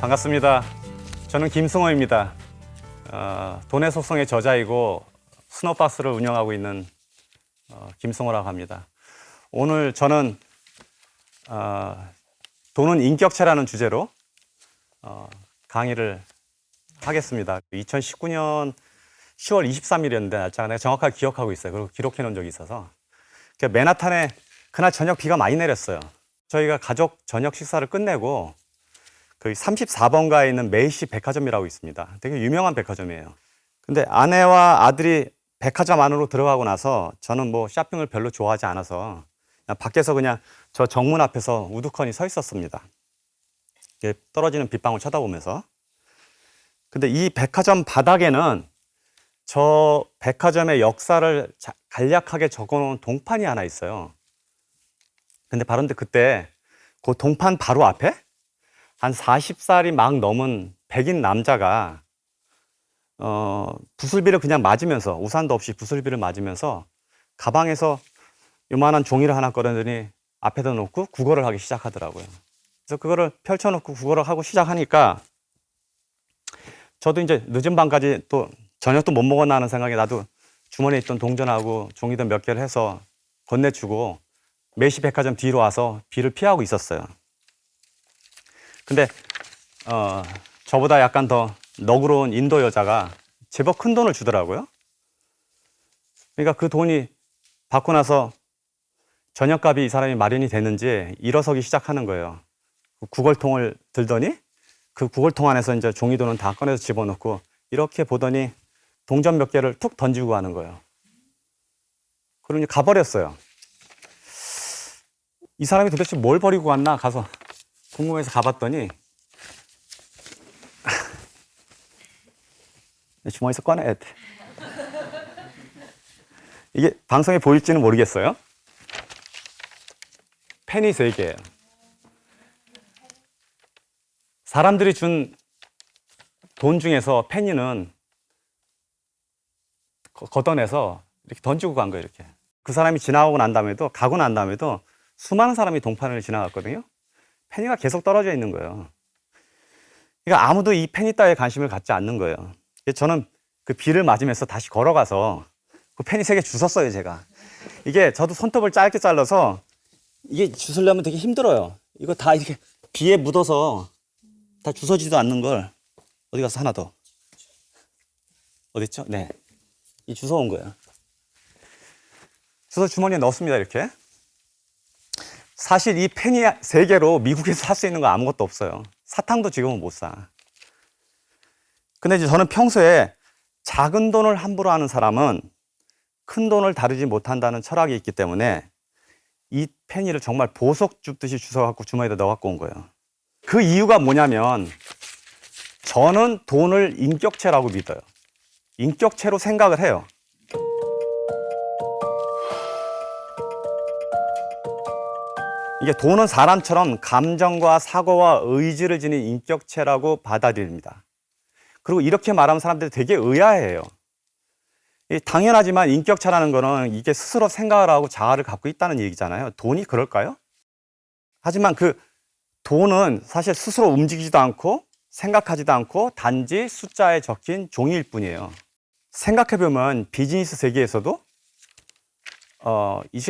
반갑습니다. 저는 김승호입니다. 돈의 속성의 저자이고 스노박스를 운영하고 있는 김승호라고 합니다. 오늘 저는 돈은 인격체라는 주제로 강의를 하겠습니다. 2019년 10월 23일이었는데 날짜가 내가 정확하게 기억하고 있어요. 그리고 기록해 놓은 적이 있어서. 맨하탄에 그날 저녁 비가 많이 내렸어요. 저희가 가족 저녁 식사를 끝내고 그 34번가에 있는 메이시 백화점이라고 있습니다. 되게 유명한 백화점이에요. 근데 아내와 아들이 백화점 안으로 들어가고 나서 저는 뭐 쇼핑을 별로 좋아하지 않아서 그냥 밖에서 그냥 저 정문 앞에서 우두커니 서 있었습니다. 떨어지는 빗방울 쳐다보면서. 근데 이 백화점 바닥에는 저 백화점의 역사를 간략하게 적어놓은 동판이 하나 있어요. 근데 바로 그때 그 동판 바로 앞에 한 40살이 막 넘은 백인 남자가 부슬비를 그냥 맞으면서, 우산도 없이 부슬비를 맞으면서 가방에서 요만한 종이를 하나 꺼내더니 앞에다 놓고 국어를 하기 시작하더라고요. 그래서 그거를 펼쳐놓고 국어를 하고 시작하니까 저도 이제 늦은 밤까지 또 저녁도 못 먹었나 하는 생각에 나도 주머니에 있던 동전하고 종이들 몇 개를 해서 건네주고 메이시 백화점 뒤로 와서 비를 피하고 있었어요. 근데 저보다 약간 더 너그러운 인도 여자가 제법 큰 돈을 주더라고요. 그러니까 그 돈이 받고 나서 저녁값이 이 사람이 마련이 됐는지 일어서기 시작하는 거예요. 구걸통을 들더니 그 구걸통 안에서 이제 종이돈은 다 꺼내서 집어넣고 이렇게 보더니 동전 몇 개를 툭 던지고 가는 거예요. 그러니 가버렸어요. 이 사람이 도대체 뭘 버리고 갔나 가서 궁금해서 가봤더니 주머니에서 꺼내야 돼. 이게 방송에 보일지는 모르겠어요. 펜이 3개예요. 사람들이 준 돈 중에서 펜이는 걷어내서 이렇게 던지고 간 거예요. 이렇게. 그 사람이 지나가고 난 다음에도, 가고 난 다음에도 수많은 사람이 동판을 지나갔거든요. 페니가 계속 떨어져 있는 거예요. 그러니까 아무도 이 페니 따위에 관심을 갖지 않는 거예요. 저는 그 비를 맞으면서 다시 걸어가서 그 페니 3개 주웠어요, 제가. 이게 저도 손톱을 짧게 잘라서 이게 주우려면 되게 힘들어요. 이거 다 이렇게 비에 묻어서 다 주워지도 않는 걸. 어디 가서 하나 더. 어딨죠? 네. 이 주워온 거예요. 주워 주머니에 넣었습니다, 이렇게. 사실 이 펜이 3개로 미국에서 살 수 있는 거 아무것도 없어요. 사탕도 지금은 못 사. 근데 이제 저는 평소에 작은 돈을 함부로 하는 사람은 큰 돈을 다루지 못한다는 철학이 있기 때문에 이 펜이를 정말 보석 줍듯이 주워갖고 주머니에다 넣어갖고 온 거예요. 그 이유가 뭐냐면 저는 돈을 인격체라고 믿어요. 인격체로 생각을 해요. 이게 돈은 사람처럼 감정과 사고와 의지를 지닌 인격체라고 받아들입니다. 그리고 이렇게 말하면 사람들이 되게 의아해요. 당연하지만 인격체라는 거는 이게 스스로 생각을 하고 자아를 갖고 있다는 얘기잖아요. 돈이 그럴까요? 하지만 그 돈은 사실 스스로 움직이지도 않고 생각하지도 않고 단지 숫자에 적힌 종이일 뿐이에요. 생각해보면 비즈니스 세계에서도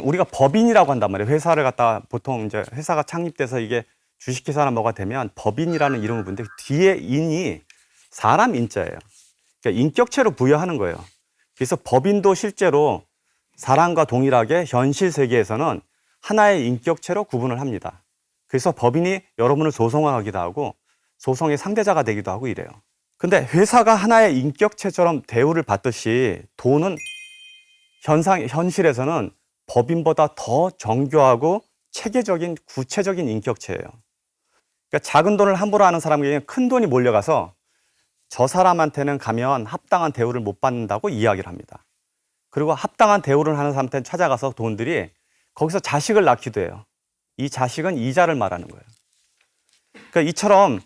우리가 법인이라고 한단 말이에요. 회사를 갖다 보통 이제 회사가 창립돼서 이게 주식회사나 뭐가 되면 법인이라는 이름을 부르는데 뒤에 인이 사람 인자예요. 그러니까 인격체로 부여하는 거예요. 그래서 법인도 실제로 사람과 동일하게 현실 세계에서는 하나의 인격체로 구분을 합니다. 그래서 법인이 여러분을 소송하기도 하고 소송의 상대자가 되기도 하고 이래요. 근데 회사가 하나의 인격체처럼 대우를 받듯이 돈은 현실에서는 법인보다 더 정교하고 체계적인 구체적인 인격체예요. 그러니까 작은 돈을 함부로 하는 사람에게는 큰 돈이 몰려가서 저 사람한테는 가면 합당한 대우를 못 받는다고 이야기를 합니다. 그리고 합당한 대우를 하는 사람한테는 찾아가서 돈들이 거기서 자식을 낳기도 해요. 이 자식은 이자를 말하는 거예요. 그러니까 이처럼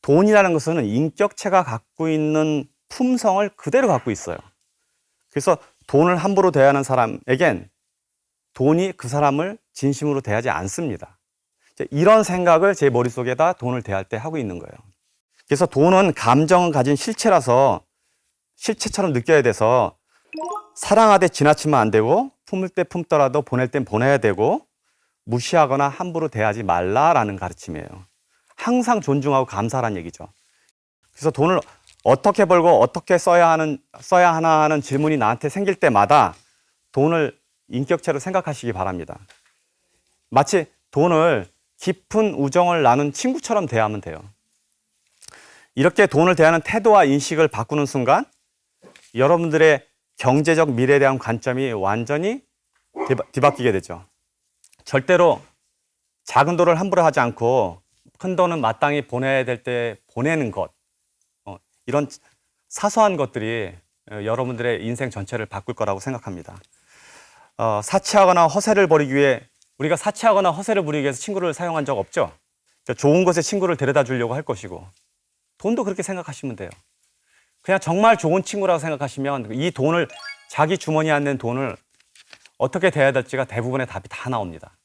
돈이라는 것은 인격체가 갖고 있는 품성을 그대로 갖고 있어요. 그래서 돈을 함부로 대하는 사람에겐 돈이 그 사람을 진심으로 대하지 않습니다. 이런 생각을 제 머릿속에다 돈을 대할 때 하고 있는 거예요. 그래서 돈은 감정을 가진 실체라서 실체처럼 느껴야 돼서 사랑하되 지나치면 안 되고 품을 때 품더라도 보낼 땐 보내야 되고 무시하거나 함부로 대하지 말라라는 가르침이에요. 항상 존중하고 감사하라는 얘기죠. 그래서 돈을 어떻게 벌고 어떻게 써야 하나 하는 질문이 나한테 생길 때마다 돈을 인격체로 생각하시기 바랍니다. 마치 돈을 깊은 우정을 나눈 친구처럼 대하면 돼요. 이렇게 돈을 대하는 태도와 인식을 바꾸는 순간 여러분들의 경제적 미래에 대한 관점이 완전히 뒤바뀌게 되죠. 절대로 작은 돈을 함부로 하지 않고 큰 돈은 마땅히 보내야 될 때 보내는 것, 이런 사소한 것들이 여러분들의 인생 전체를 바꿀 거라고 생각합니다. 사치하거나 허세를 벌이기 위해 우리가 사치하거나 허세를 부리기 위해서 친구를 사용한 적 없죠? 좋은 곳에 친구를 데려다 주려고 할 것이고 돈도 그렇게 생각하시면 돼요. 그냥 정말 좋은 친구라고 생각하시면 이 돈을 자기 주머니에 앉는 돈을 어떻게 대해야 될지가 대부분의 답이 다 나옵니다.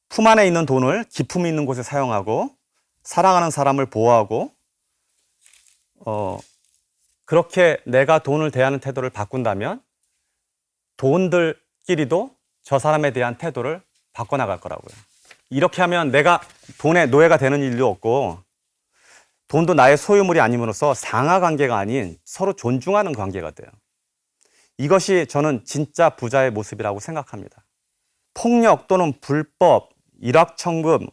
품 안에 있는 돈을 기품이 있는 곳에 사용하고 사랑하는 사람을 보호하고 그렇게 내가 돈을 대하는 태도를 바꾼다면 돈들끼리도 저 사람에 대한 태도를 바꿔나갈 거라고요. 이렇게 하면 내가 돈의 노예가 되는 일도 없고 돈도 나의 소유물이 아님으로써 상하관계가 아닌 서로 존중하는 관계가 돼요. 이것이 저는 진짜 부자의 모습이라고 생각합니다. 폭력 또는 불법, 일확천금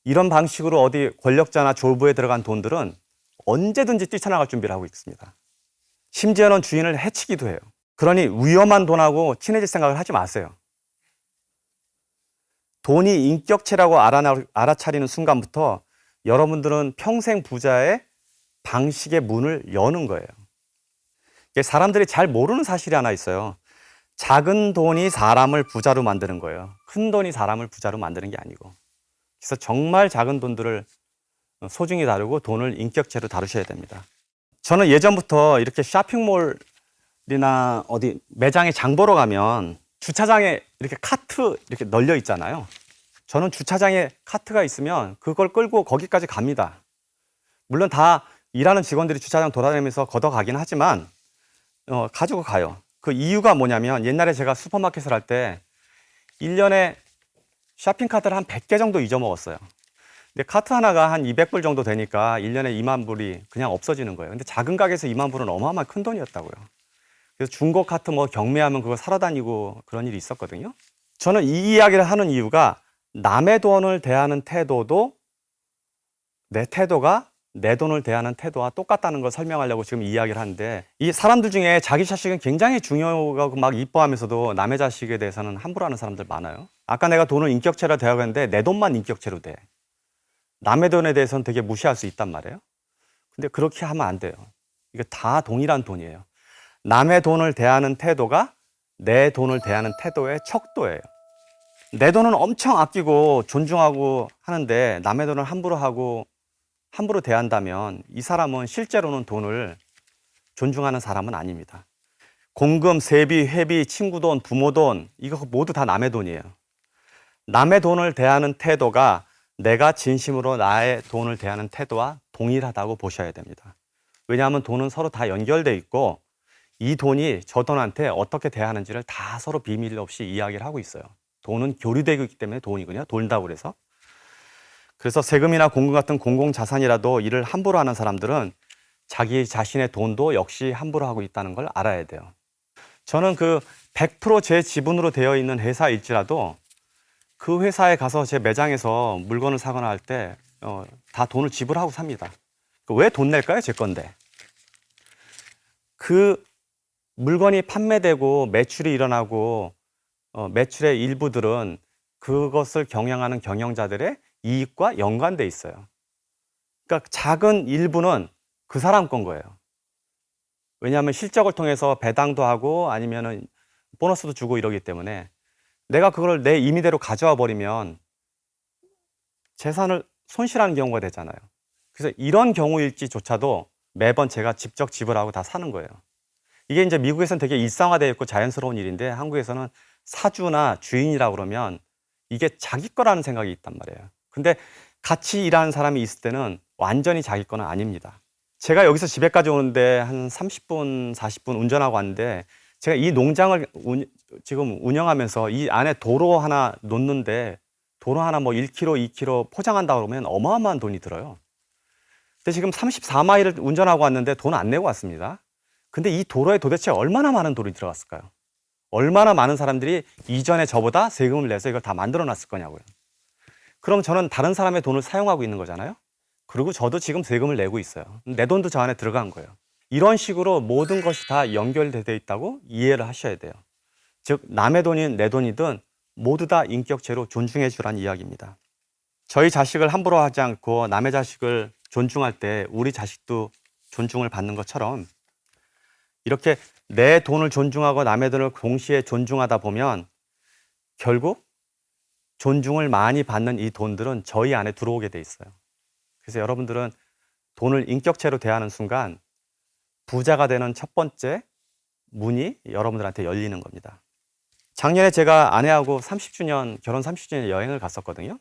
이런 방식으로 어디 권력자나 졸부에 들어간 돈들은 언제든지 뛰쳐나갈 준비를 하고 있습니다. 심지어는 주인을 해치기도 해요. 그러니 위험한 돈하고 친해질 생각을 하지 마세요. 돈이 인격체라고 알아차리는 순간부터 여러분들은 평생 부자의 방식의 문을 여는 거예요. 사람들이 잘 모르는 사실이 하나 있어요. 작은 돈이 사람을 부자로 만드는 거예요. 큰 돈이 사람을 부자로 만드는 게 아니고. 그래서 정말 작은 돈들을 소중히 다루고 돈을 인격체로 다루셔야 됩니다. 저는 예전부터 이렇게 쇼핑몰이나 어디 매장에 장 보러 가면 주차장에 이렇게 카트 이렇게 널려 있잖아요. 저는 주차장에 카트가 있으면 그걸 끌고 거기까지 갑니다. 물론 다 일하는 직원들이 주차장 돌아다니면서 걷어가긴 하지만 가지고 가요. 그 이유가 뭐냐면 옛날에 제가 슈퍼마켓을 할 때 1년에 쇼핑카드를 한 100개 정도 잊어먹었어요. 근데 카트 하나가 한 200불 정도 되니까 1년에 2만 불이 그냥 없어지는 거예요. 근데 작은 가게에서 2만 불은 어마어마한 큰 돈이었다고요. 그래서 중고 카트 뭐 경매하면 그거 사러 다니고 그런 일이 있었거든요. 저는 이 이야기를 하는 이유가 남의 돈을 대하는 태도도 내 태도가 내 돈을 대하는 태도와 똑같다는 걸 설명하려고 지금 이야기를 하는데 이 사람들 중에 자기 자식은 굉장히 중요하고 막 이뻐하면서도 남의 자식에 대해서는 함부로 하는 사람들 많아요. 아까 내가 돈을 인격체로 대하겠는데 내 돈만 인격체로 대. 남의 돈에 대해서는 되게 무시할 수 있단 말이에요. 근데 그렇게 하면 안 돼요. 이게 다 동일한 돈이에요. 남의 돈을 대하는 태도가 내 돈을 대하는 태도의 척도예요. 내 돈은 엄청 아끼고 존중하고 하는데 남의 돈을 함부로 하고 함부로 대한다면 이 사람은 실제로는 돈을 존중하는 사람은 아닙니다. 공금, 세비, 회비, 친구 돈, 부모 돈 이거 모두 다 남의 돈이에요. 남의 돈을 대하는 태도가 내가 진심으로 나의 돈을 대하는 태도와 동일하다고 보셔야 됩니다. 왜냐하면 돈은 서로 다 연결돼 있고 이 돈이 저 돈한테 어떻게 대하는지를 다 서로 비밀 없이 이야기를 하고 있어요. 돈은 교류되고 있기 때문에 돈이군요. 돈다고 그래서. 그래서 세금이나 공금 같은 공공자산이라도 이를 함부로 하는 사람들은 자기 자신의 돈도 역시 함부로 하고 있다는 걸 알아야 돼요. 저는 그 100% 제 지분으로 되어 있는 회사일지라도 그 회사에 가서 제 매장에서 물건을 사거나 할 때 다 돈을 지불하고 삽니다. 왜 돈 낼까요? 제 건데. 그 물건이 판매되고 매출이 일어나고 매출의 일부들은 그것을 경영하는 경영자들의 이익과 연관돼 있어요. 그러니까 작은 일부는 그 사람 건 거예요. 왜냐하면 실적을 통해서 배당도 하고 아니면은 보너스도 주고 이러기 때문에 내가 그걸 내 임의대로 가져와 버리면 재산을 손실하는 경우가 되잖아요. 그래서 이런 경우일지조차도 매번 제가 직접 지불하고 다 사는 거예요. 이게 이제 미국에서는 되게 일상화되어 있고 자연스러운 일인데 한국에서는 사주나 주인이라고 그러면 이게 자기 거라는 생각이 있단 말이에요. 근데 같이 일하는 사람이 있을 때는 완전히 자기 거는 아닙니다. 제가 여기서 집에까지 오는데 한 30분, 40분 운전하고 왔는데 제가 이 농장을 지금 운영하면서 이 안에 도로 하나 놓는데 도로 하나 뭐 1km, 2km 포장한다 그러면 어마어마한 돈이 들어요. 근데 지금 34마일을 운전하고 왔는데 돈 안 내고 왔습니다. 근데 이 도로에 도대체 얼마나 많은 돈이 들어갔을까요? 얼마나 많은 사람들이 이전에 저보다 세금을 내서 이걸 다 만들어 놨을 거냐고요. 그럼 저는 다른 사람의 돈을 사용하고 있는 거잖아요. 그리고 저도 지금 세금을 내고 있어요. 내 돈도 저 안에 들어간 거예요. 이런 식으로 모든 것이 다 연결되어 있다고 이해를 하셔야 돼요. 즉 남의 돈이든 내 돈이든 모두 다 인격체로 존중해 주라는 이야기입니다. 저희 자식을 함부로 하지 않고 남의 자식을 존중할 때 우리 자식도 존중을 받는 것처럼 이렇게 내 돈을 존중하고 남의 돈을 동시에 존중하다 보면 결국 존중을 많이 받는 이 돈들은 저희 안에 들어오게 돼 있어요. 그래서 여러분들은 돈을 인격체로 대하는 순간 부자가 되는 첫 번째 문이 여러분들한테 열리는 겁니다. 작년에 제가 아내하고 30주년, 결혼 30주년 여행을 갔었거든요.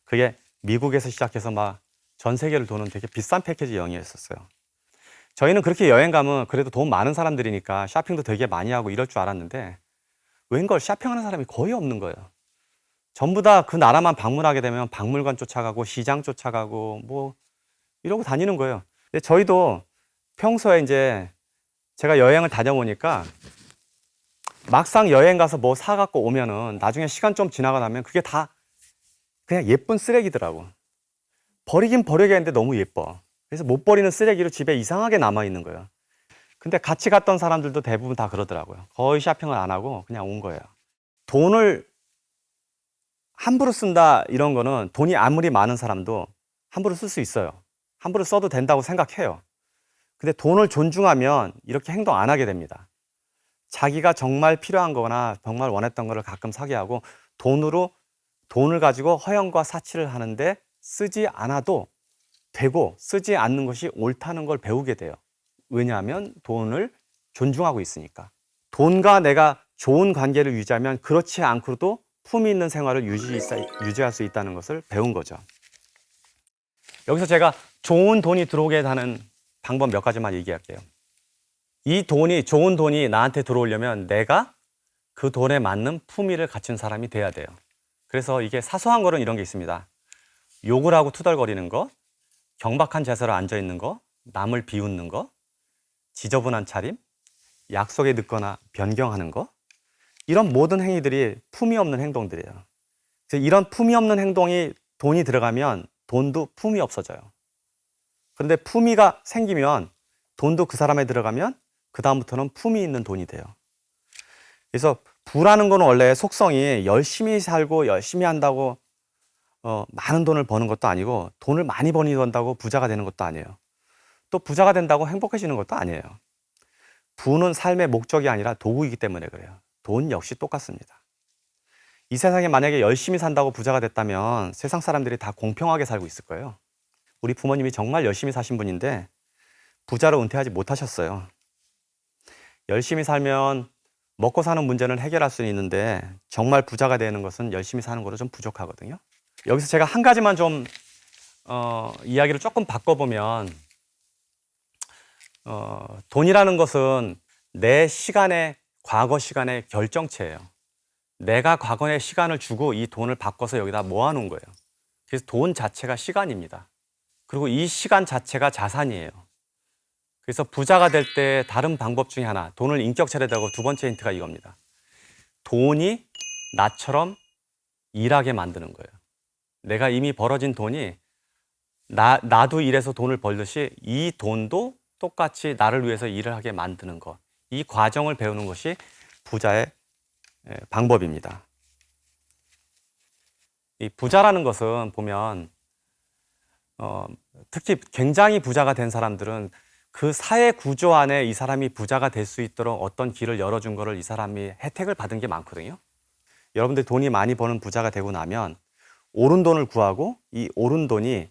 그게 미국에서 시작해서 막 전 세계를 도는 되게 비싼 패키지 여행이었어요. 저희는 그렇게 여행 가면 그래도 돈 많은 사람들이니까 쇼핑도 되게 많이 하고 이럴 줄 알았는데 웬걸 쇼핑하는 사람이 거의 없는 거예요. 전부 다 그 나라만 방문하게 되면 박물관 쫓아가고 시장 쫓아가고 뭐 이러고 다니는 거예요. 근데 저희도 평소에 이제 제가 여행을 다녀보니까 막상 여행 가서 뭐 사갖고 오면은 나중에 시간 좀 지나가 나면 그게 다 그냥 예쁜 쓰레기더라고. 버리긴 버려야겠는데 너무 예뻐. 그래서 못 버리는 쓰레기로 집에 이상하게 남아있는 거예요. 근데 같이 갔던 사람들도 대부분 다 그러더라고요. 거의 쇼핑을 안 하고 그냥 온 거예요. 돈을 함부로 쓴다 이런 거는 돈이 아무리 많은 사람도 함부로 쓸 수 있어요. 함부로 써도 된다고 생각해요. 근데 돈을 존중하면 이렇게 행동 안 하게 됩니다. 자기가 정말 필요한 거나 정말 원했던 거를 가끔 사게 하고 돈을 가지고 허영과 사치를 하는데 쓰지 않아도 되고 쓰지 않는 것이 옳다는 걸 배우게 돼요. 왜냐하면 돈을 존중하고 있으니까. 돈과 내가 좋은 관계를 유지하면 그렇지 않고도 품위 있는 생활을 유지할 수 있다는 것을 배운 거죠. 여기서 제가 좋은 돈이 들어오게 하는 방법 몇 가지만 얘기할게요. 좋은 돈이 나한테 들어오려면 내가 그 돈에 맞는 품위를 갖춘 사람이 돼야 돼요. 그래서 이게 사소한 거는 이런 게 있습니다. 욕을 하고 투덜거리는 거, 경박한 자세로 앉아 있는 거, 남을 비웃는 거, 지저분한 차림, 약속에 늦거나 변경하는 거, 이런 모든 행위들이 품위 없는 행동들이에요. 그래서 이런 품위 없는 행동이 돈이 들어가면 돈도 품이 없어져요. 그런데 품위가 생기면 돈도 그 사람에 들어가면 그 다음부터는 품위 있는 돈이 돼요. 그래서 부라는 거는 원래 속성이 열심히 살고 열심히 한다고 많은 돈을 버는 것도 아니고 돈을 많이 번다고 부자가 되는 것도 아니에요. 또 부자가 된다고 행복해지는 것도 아니에요. 부는 삶의 목적이 아니라 도구이기 때문에 그래요. 돈 역시 똑같습니다. 이 세상에 만약에 열심히 산다고 부자가 됐다면 세상 사람들이 다 공평하게 살고 있을 거예요. 우리 부모님이 정말 열심히 사신 분인데 부자로 은퇴하지 못하셨어요. 열심히 살면 먹고 사는 문제는 해결할 수는 있는데 정말 부자가 되는 것은 열심히 사는 거로 좀 부족하거든요. 여기서 제가 한 가지만 좀 이야기를 조금 바꿔보면 돈이라는 것은 내 시간의 과거 시간의 결정체예요. 내가 과거의 시간을 주고 이 돈을 바꿔서 여기다 모아놓은 거예요. 그래서 돈 자체가 시간입니다. 그리고 이 시간 자체가 자산이에요. 그래서 부자가 될 때 다른 방법 중에 하나, 돈을 인격체로 대고 두 번째 힌트가 이겁니다. 돈이 나처럼 일하게 만드는 거예요. 내가 이미 벌어진 돈이 나도 일해서 돈을 벌듯이 이 돈도 똑같이 나를 위해서 일을 하게 만드는 것. 이 과정을 배우는 것이 부자의 방법입니다. 이 부자라는 것은 보면 특히 굉장히 부자가 된 사람들은 그 사회 구조 안에 이 사람이 부자가 될 수 있도록 어떤 길을 열어준 거를 이 사람이 혜택을 받은 게 많거든요. 여러분들 돈이 많이 버는 부자가 되고 나면 옳은 돈을 구하고 이 옳은 돈이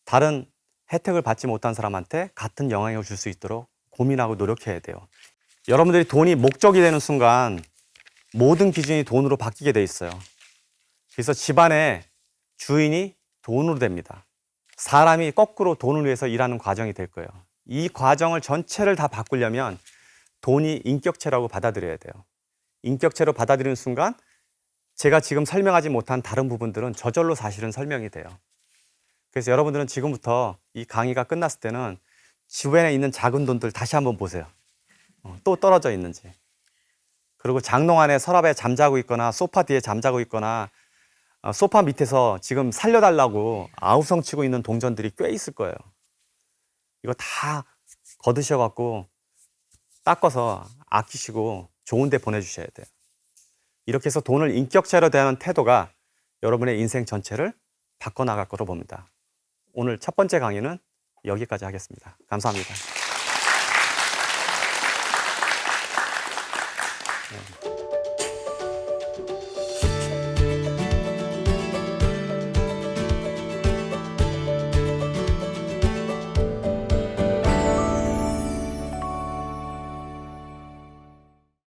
다른 혜택을 받지 못한 사람한테 같은 영향을 줄 수 있도록 고민하고 노력해야 돼요. 여러분들이 돈이 목적이 되는 순간 모든 기준이 돈으로 바뀌게 돼 있어요. 그래서 집안의 주인이 돈으로 됩니다. 사람이 거꾸로 돈을 위해서 일하는 과정이 될 거예요. 이 과정을 전체를 다 바꾸려면 돈이 인격체라고 받아들여야 돼요. 인격체로 받아들이는 순간 제가 지금 설명하지 못한 다른 부분들은 저절로 사실은 설명이 돼요. 그래서 여러분들은 지금부터 이 강의가 끝났을 때는 주변에 있는 작은 돈들 다시 한번 보세요. 또 떨어져 있는지. 그리고 장롱 안에 서랍에 잠자고 있거나 소파 뒤에 잠자고 있거나 소파 밑에서 지금 살려달라고 아우성치고 있는 동전들이 꽤 있을 거예요. 이거 다 거두셔갖고 닦아서 아끼시고 좋은 데 보내주셔야 돼요. 이렇게 해서 돈을 인격체로 대하는 태도가 여러분의 인생 전체를 바꿔나갈 거로 봅니다. 오늘 첫 번째 강의는 여기까지 하겠습니다. 감사합니다.